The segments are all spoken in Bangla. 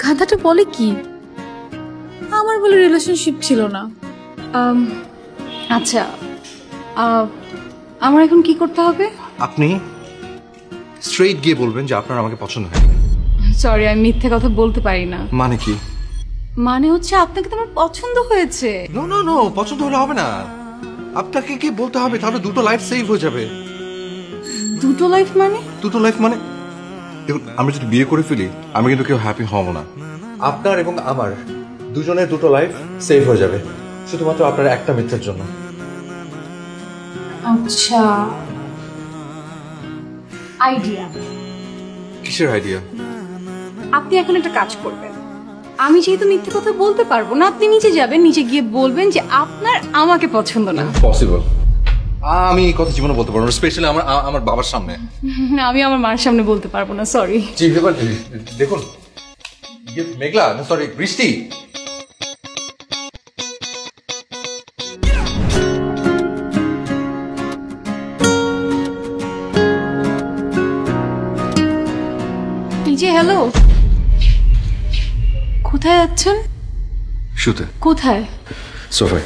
গাধাটা বলে কি? আমার বলে রিলেশনশিপ ছিল না। আচ্ছা, আমার এখন কি করতে হবে? আপনি স্ট্রেইট গিয়ে বলবেন যে আপনার আমাকে পছন্দ হয়নি। সরি, আমি মিথ্যে কথা বলতে পারি না। মানে কি? মানে হচ্ছে আপনাকে তো আমার পছন্দ হয়েছে। নো নো নো, পছন্দ হলে হবে না, আপনাকে কি বলতে হবে, তাহলে দুটো লাইফ সেভ হয়ে যাবে। দুটো লাইফ মানে? দুটো লাইফ মানে দেখুন, আমরা যদি বিয়ে করে ফেলি আমি কিন্তু কেউ হ্যাপি হব না। আপনার এবং আমার দুজনের দুটো লাইফ সেভ হয়ে যাবে শুধুমাত্র আপনার একটা মিথ্যার জন্য। আচ্ছা, আইডিয়া। কিসের আইডিয়া? আপনি এখন একটা কাজ করবেন। আমি যেহেতু মিথ্যে কথা বলতে পারবো না, আপনি নিচে যাবেন, নিচে গিয়ে বলবেন যে আপনার আমাকে পছন্দ না। পসিবল। আমি এই কথা জীবনে বলতে পারবো না, স্পেশালি আমার বাবার সামনে। না, আমি আমার মার সামনে বলতে পারবো না, সরি। দেখুন মেঘলা, সরি বৃষ্টি। হ্যালো, কোথায় যাচ্ছেন? শুতে। কোথায়? সোফায়।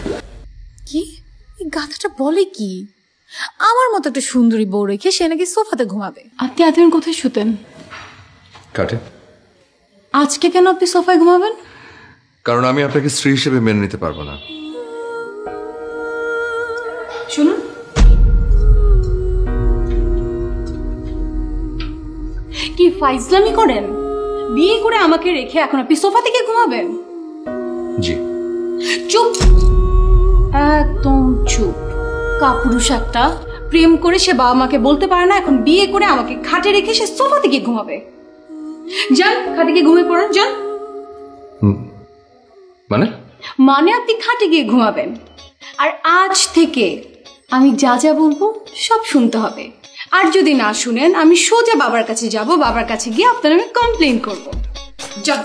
কি এই গাধাটা বলে কি? আমার মতো একটা সুন্দরী বউ রেখে সে নাকি সোফাতে ঘুমাবে। আপনি এতদিন কোথায় শুতেন? কাটে। আজকে কেন আপনি সোফায় ঘুমাবেন? কারণ আমি আপনাকে স্ত্রী হিসেবে মেনে নিতে পারবো না। শুনুন, কি ফাইজলামি করেন? বিয়ে করে আমাকে রেখে এখন আপনি সোফা থেকে ঘুমাবেন? জি। চুপ, একদম চুপ। কাপুরুষ একটা। প্রেম করে সে বাবা মাকে বলতে পারে না, এখন বিয়ে করে আমাকে খাটে রেখে সে সোফা থেকে ঘুমাবে। যান, খাটে গিয়ে ঘুমিয়ে পড়ুন, যান। মানে আপনি খাটে গিয়ে ঘুমাবেন। আর আজ থেকে আমি যা যা বলবো সব শুনতে হবে। আর যদি না শুনেন আমি সোজা বাবার কাছে যাব, বাবার কাছে গিয়ে আপনার আমি কমপ্লেন করবো। যান।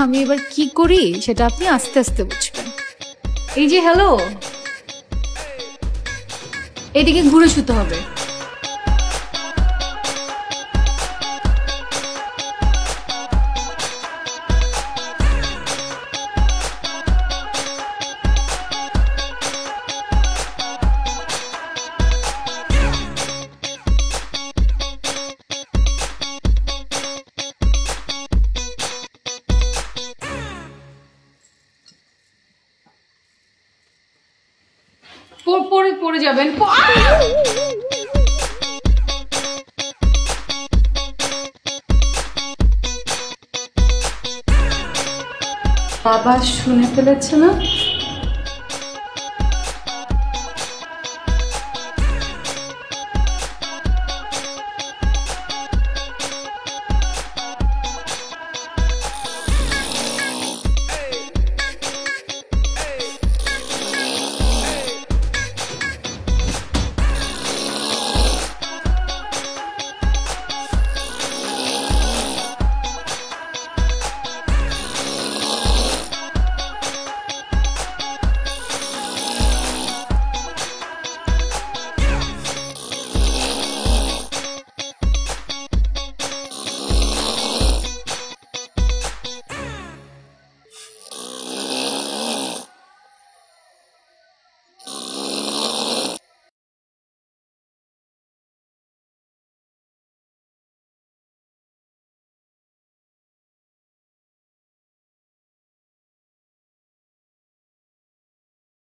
আমি এবার কি করি সেটা আপনি আস্তে আস্তে বুঝবেন। এই যে হ্যালো, এদিকে ঘুরে শুতে হবে। পড়ে যাবেন। বাবা শুনে ফেলেছে না?